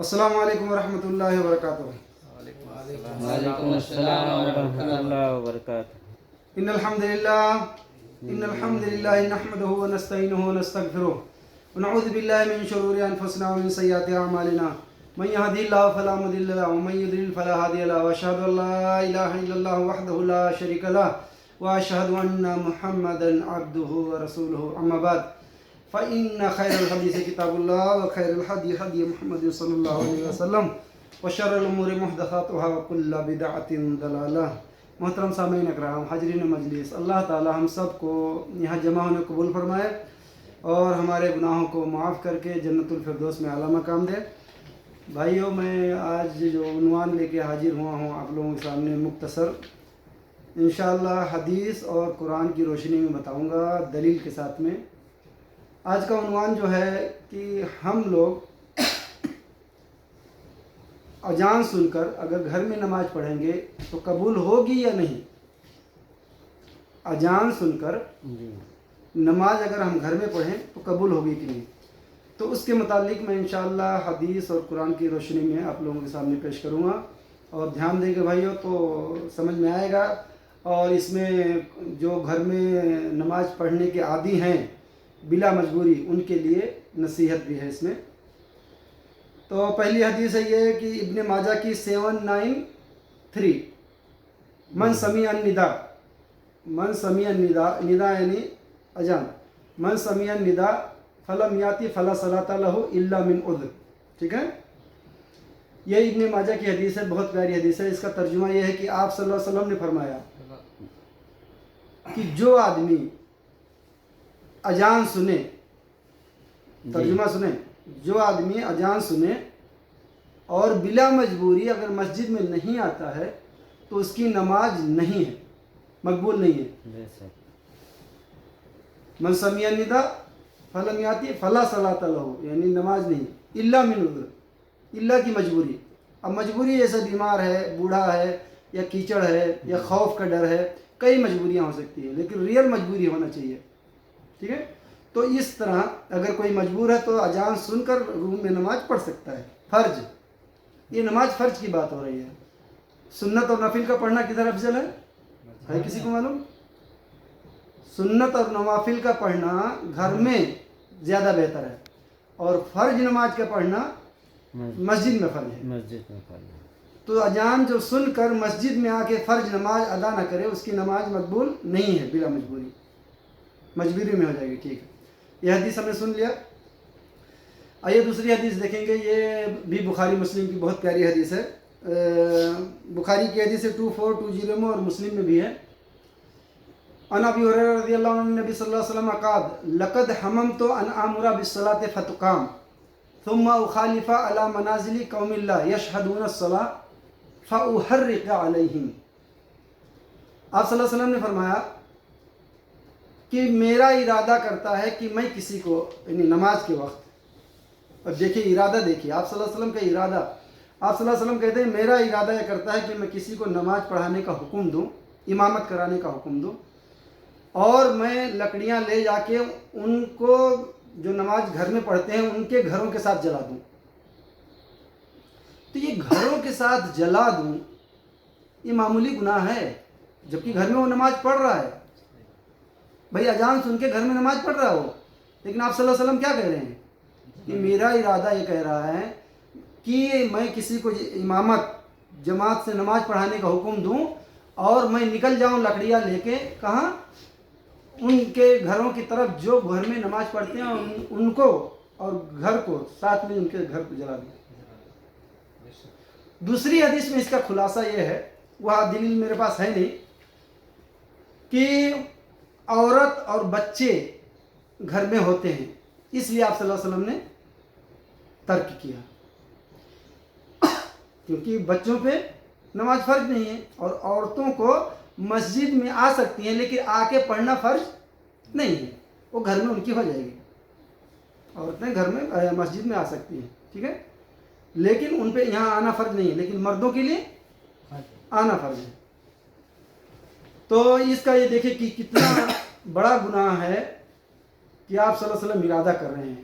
السلام علیکم ورحمۃ اللہ وبرکاتہ۔ وعلیکم السلام ورحمۃ اللہ وبرکاتہ۔ ان الحمد للہ نحمده ونستعینه ونستغفره ونعوذ باللہ من شرور انفسنا ومن سیئات اعمالنا من يهده الله فلا مضل له ومن يضلل فلا هادي له واشهد ان لا اله الا الله وحده لا شريك له واشهد ان محمدا عبده ورسوله اما بعد فإن خير الحديث كتاب الله وخير الهدي هدي محمد صلى الله عليه وسلم وشر الأمور محدثاتها وكل بدعة ضلالة۔ محترم سامعین اکرام، حاضرین مجلس، اللہ تعالی ہم سب کو یہاں جمع ہونے قبول فرمائے اور ہمارے گناہوں کو معاف کر کے جنت الفردوس میں اعلیٰ مقام دے۔ بھائیوں، میں آج جو عنوان لے کے حاضر ہوا ہوں آپ لوگوں کے سامنے مختصر انشاءاللہ حدیث اور قرآن کی روشنی میں بتاؤں گا دلیل کے ساتھ میں۔ آج کا عنوان جو ہے کہ ہم لوگ اذان سن کر اگر گھر میں نماز پڑھیں گے تو قبول ہوگی یا نہیں؟ اذان سن کر نماز اگر ہم گھر میں پڑھیں تو قبول ہوگی کہ نہیں؟ تو اس کے متعلق میں انشاءاللہ حدیث اور قرآن کی روشنی میں آپ لوگوں کے سامنے پیش کروں گا، اور دھیان دیں گے بھائیوں تو سمجھ میں آئے گا۔ اور اس میں جو گھر میں نماز پڑھنے کے عادی ہیں بلا مجبوری، ان کے لیے نصیحت بھی ہے اس میں۔ تو پہلی حدیث ہے یہ کہ ابن ماجہ کی 793، من سمیع النداء، من سمیع النداء، ندا یعنی اذان، من سمیع النداء فلم یاتی فلا صلاۃ لہ الا من عذر، ٹھیک ہے؟ یہ ابن ماجہ کی حدیث ہے، بہت پیاری حدیث ہے۔ اس کا ترجمہ یہ ہے کہ آپ صلی اللہ علیہ وسلم نے فرمایا کہ جو آدمی اذان سنے، ترجمہ سنیں، جو آدمی اذان سنے اور بلا مجبوری اگر مسجد میں نہیں آتا ہے تو اس کی نماز نہیں ہے، مقبول نہیں ہے۔ من سمیع النداء فلم یاتی فلا صلاۃ لہ، یعنی نماز نہیں، الا من عذر، الا کی مجبوری۔ اب مجبوری جیسے بیمار ہے، بوڑھا ہے، یا کیچڑ ہے، یا خوف کا ڈر ہے، کئی مجبوریاں ہو سکتی ہیں، لیکن ریئل مجبوری ہونا چاہیے، ٹھیک ہے؟ تو اس طرح اگر کوئی مجبور ہے تو اذان سن کر روم میں نماز پڑھ سکتا ہے۔ فرض، یہ نماز فرض کی بات ہو رہی ہے۔ سنت اور نفل کا پڑھنا کدھر افضل ہے کسی کو معلوم؟ سنت اور نوافل کا پڑھنا گھر میں زیادہ بہتر ہے، اور فرض نماز کا پڑھنا مسجد میں فرض ہے۔ مسجد میں پڑھنا تو اذان جو سن کر مسجد میں آ کے فرض نماز ادا نہ کرے، اس کی نماز مقبول نہیں ہے بلا مجبوری، مجبوری میں ہو جائے گی، ٹھیک ہے؟ یہ حدیث ہم نے سن لیا۔ آئیے دوسری حدیث دیکھیں گے، یہ بھی بخاری مسلم کی بہت پیاری حدیث ہے۔ بخاری کی حدیث ہے 2420 میں، اور مسلم میں بھی ہے۔ عن ابی ہریرہ رضی اللہ عنہ نبی صلی اللہ علیہ وسلم قال لقد حممت ان آمر بالصلاة فتقام ثم اخالف على منازل قوم الله يشهدون الصلاة فاحرق عليهم۔ آپ صلی اللہ علیہ وسلم نے فرمایا کہ میرا ارادہ کرتا ہے کہ میں کسی کو، یعنی نماز کے وقت، اور دیکھیے ارادہ، دیکھیے آپ صلی اللہ علیہ وسلم کا ارادہ، آپ صلی اللہ علیہ وسلم کہتے ہیں میرا ارادہ یہ کرتا ہے کہ میں کسی کو نماز پڑھانے کا حکم دوں، امامت کرانے کا حکم دوں، اور میں لکڑیاں لے جا کے ان کو جو نماز گھر میں پڑھتے ہیں ان کے گھروں کے ساتھ جلا دوں۔ تو یہ گھروں کے ساتھ جلا دوں، یہ معمولی گناہ ہے، جبکہ گھر میں وہ نماز پڑھ رہا ہے۔ بھائی اذان سن کے گھر میں نماز پڑھ رہا ہو، لیکن آپ صلی اللہ علیہ وسلم کیا کہہ رہے ہیں کہ میرا ارادہ یہ کہہ رہا ہے کہ میں کسی کو امامت جماعت سے نماز پڑھانے کا حکم دوں، اور میں نکل جاؤں لکڑیاں لے کے، کہاں؟ ان کے گھروں کی طرف جو گھر میں نماز پڑھتے ہیں ان کو، اور گھر کو ساتھ میں ان کے گھر کو جلا دوں۔ دوسری حدیث میں اس کا خلاصہ یہ ہے، وہ دلیل میرے پاس ہے نہیں، کہ عورت اور بچے گھر میں ہوتے ہیں، اس لیے آپ صلی اللہ علیہ وسلم نے ترک کیا، کیونکہ بچوں پہ نماز فرض نہیں ہے، اور عورتوں کو مسجد میں آ سکتی ہیں لیکن آ کے پڑھنا فرض نہیں ہے، وہ گھر میں ان کی ہو جائے گی، عورتیں گھر میں مسجد میں آ سکتی ہیں، ٹھیک ہے؟ لیکن ان پہ یہاں آنا فرض نہیں ہے، لیکن مردوں کے لیے آنا فرض ہے۔ تو اس کا یہ دیکھیں کہ کتنا بڑا گناہ ہے کہ آپ صلی اللہ علیہ وسلم ارادہ کر رہے ہیں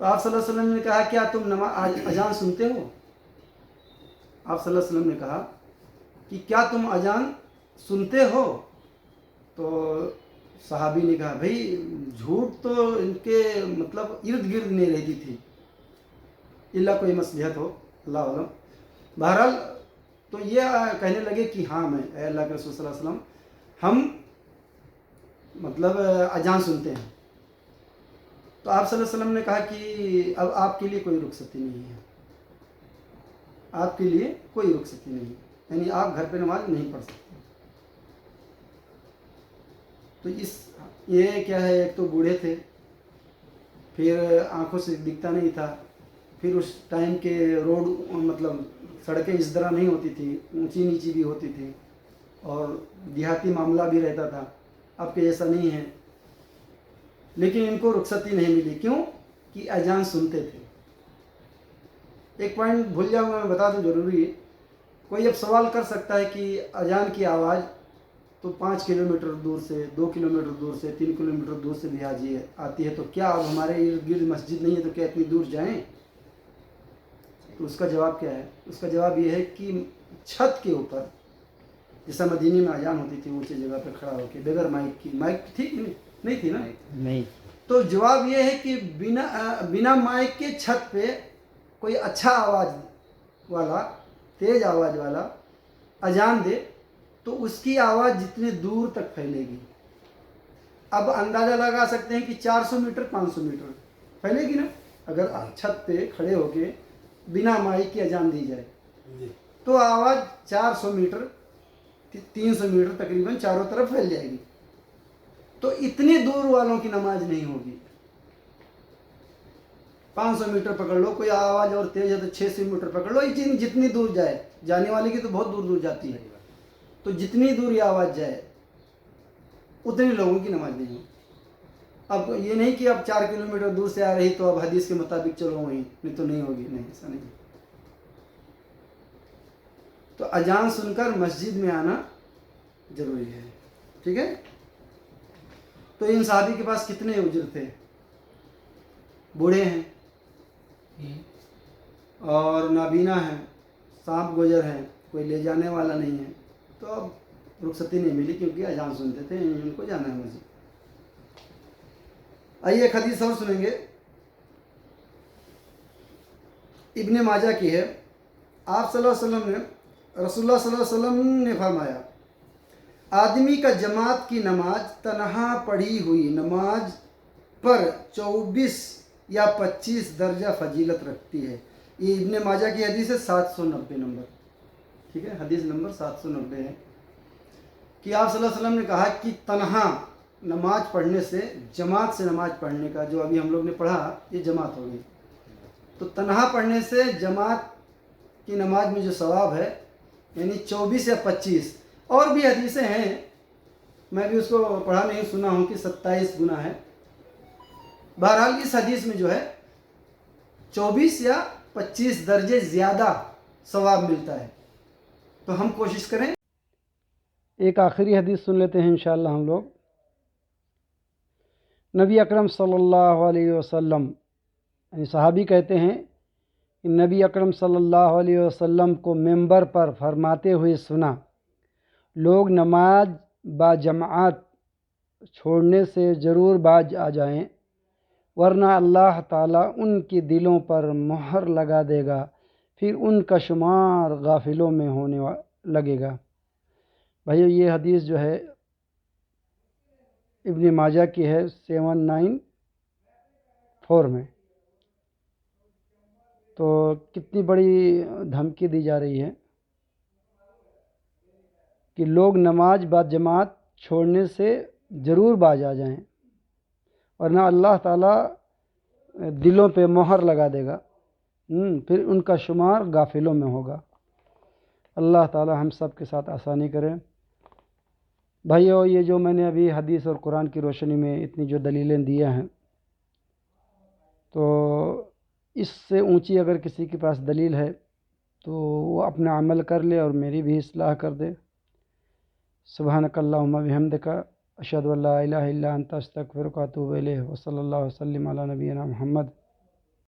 تو آپ صلی اللہ علیہ وسلم نے کہا کیا تم اذان سنتے ہو؟ آپ صلی اللہ علیہ وسلم نے کہا کہ کیا تم اذان سنتے ہو؟ تو صحابی نے کہا بھائی جھوٹ تو ان کے مطلب ارد گرد نہیں رہتی تھی، اللہ کوئی مصلحت ہو، اللہ علم۔ بہرحال تو یہ کہنے لگے کہ ہاں میں اے اللہ کے رسول صلی اللہ علیہ وسلم ہم مطلب اذان سنتے ہیں۔ تو آپ صلی اللہ علیہ وسلم نے کہا کہ اب آپ کے لیے کوئی رخصتی نہیں ہے، آپ کے لیے کوئی رخصتی نہیں ہے، یعنی آپ گھر پہ نماز نہیں پڑھ سکتے۔ تو یہ کیا ہے، ایک تو بوڑھے تھے، پھر آنکھوں سے دکھتا نہیں تھا، پھر اس ٹائم کے روڈ مطلب سڑکیں اس طرح نہیں ہوتی تھی، اونچی نیچی بھی ہوتی تھی، اور دیہاتی معاملہ بھی رہتا تھا، اب کہ ایسا نہیں ہے۔ لیکن ان کو رخصتی نہیں ملی، کیوں کہ اذان سنتے تھے۔ ایک پوائنٹ بھول جاؤں گا، میں بتا دوں، ضروری ہے۔ کوئی اب سوال کر سکتا ہے کہ اذان کی آواز تو 5 کلومیٹر دور سے، 2 کلومیٹر دور سے، 3 کلومیٹر دور سے بھی آتی ہے، تو کیا اب ہمارے ارد گرد مسجد نہیں ہے تو کیا اتنی دور جائیں؟ تو اس کا جواب کیا ہے؟ اس کا جواب یہ ہے کہ چھت کے اوپر، جیسا مدینے میں اذان ہوتی تھی اونچی جگہ پہ کھڑا ہو کے بغیر مائک کی، مائک ٹھیک نہیں تھی نا، نہیں، تو جواب یہ ہے کہ بنا مائک کے چھت پہ کوئی اچھا آواز والا، تیز آواز والا اذان دے تو اس کی آواز جتنے دور تک پھیلے گی، اب اندازہ لگا سکتے ہیں کہ 400 میٹر 500 میٹر پھیلے گی نا، اگر چھت پہ کھڑے ہو کے بنا مائک کی اذان دی جائے تو آواز 400 میٹر 300 میٹر تقریباً چاروں طرف پھیل جائے گی۔ تو اتنی دور والوں کی نماز نہیں ہوگی۔ 500 میٹر پکڑ لو، کوئی آواز اور تیز ہے تو 600 میٹر پکڑ لو، جتنی دور جائے، جانے والے کی تو بہت دور دور جاتی ہے، تو جتنی دور یہ آواز جائے اتنے لوگوں کی نماز نہیں ہوگی۔ اب یہ نہیں کہ اب 4 کلومیٹر دور سے آ رہی تو اب حدیث کے مطابق چلو وہیں، نہیں تو نہیں ہوگی، نہیں، ایسا نہیں۔ تو اذان سن کر مسجد میں آنا ضروری ہے، ٹھیک ہے۔ تو ان صحابی کے پاس کتنے اجر تھے؟ بوڑھے ہیں اور نابینا ہیں، سانپ گوجر ہیں، کوئی لے جانے والا نہیں ہے، تو اب رخصتی نہیں ملی کیونکہ اذان سنتے تھے، ان کو جانا ہے مسجد۔ آئیے ایک حدیث اور سنیں گے، ابن ماجہ کی ہے۔ آپ صلی اللہ علیہ وسلم نے، رسول اللہ صلی اللہ علیہ وسلم نے فرمایا، آدمی کا جماعت کی نماز تنہا پڑھی ہوئی نماز پر 24 یا 25 درجہ فضیلت رکھتی ہے۔ یہ ابن ماجہ کی حدیث ہے، 790 نمبر، ٹھیک ہے، حدیث نمبر 790 ہے کہ آپ صلی اللہ علیہ وسلم نے کہا کہ تنہا نماز پڑھنے سے، جماعت سے نماز پڑھنے کا، جو ابھی ہم لوگ نے پڑھا یہ جماعت ہو گئی، تو تنہا پڑھنے سے جماعت کی نماز میں جو ثواب ہے یعنی 24 یا 25، اور بھی حدیثیں ہیں، میں بھی اس کو پڑھا نہیں، سنا ہوں کہ 27 گنا ہے۔ بہرحال اس حدیث میں جو ہے 24 یا 25 درجے زیادہ ثواب ملتا ہے، تو ہم کوشش کریں۔ ایک آخری حدیث سن لیتے ہیں انشاءاللہ ہم لوگ۔ نبی اکرم صلی اللہ علیہ وسلم، یعنی صحابی کہتے ہیں کہ نبی اکرم صلی اللہ علیہ وسلم کو ممبر پر فرماتے ہوئے سنا، لوگ نماز با جماعت چھوڑنے سے ضرور باز آ جائیں، ورنہ اللہ تعالیٰ ان کے دلوں پر مہر لگا دے گا، پھر ان کا شمار غافلوں میں ہونے لگے گا۔ بھائیو یہ حدیث جو ہے ابن ماجہ کی ہے 794 میں۔ تو کتنی بڑی دھمکی دی جا رہی ہے کہ لوگ نماز بعد جماعت چھوڑنے سے ضرور باز آ جائیں، ورنہ اللہ تعالیٰ دلوں پہ مہر لگا دے گا، پھر ان کا شمار غافلوں میں ہوگا۔ اللہ تعالیٰ ہم سب کے ساتھ آسانی کرے۔ بھائیو یہ جو میں نے ابھی حدیث اور قرآن کی روشنی میں اتنی جو دلیلیں دیا ہیں، تو اس سے اونچی اگر کسی کے پاس دلیل ہے تو وہ اپنا عمل کر لے اور میری بھی اصلاح کر دے۔ سبحانک اللہم و بحمدک، اشہد ان لا الہ الا انت، استغفرک و اتوب الیہ، وصلی اللہ وسلم علی نبینا محمد۔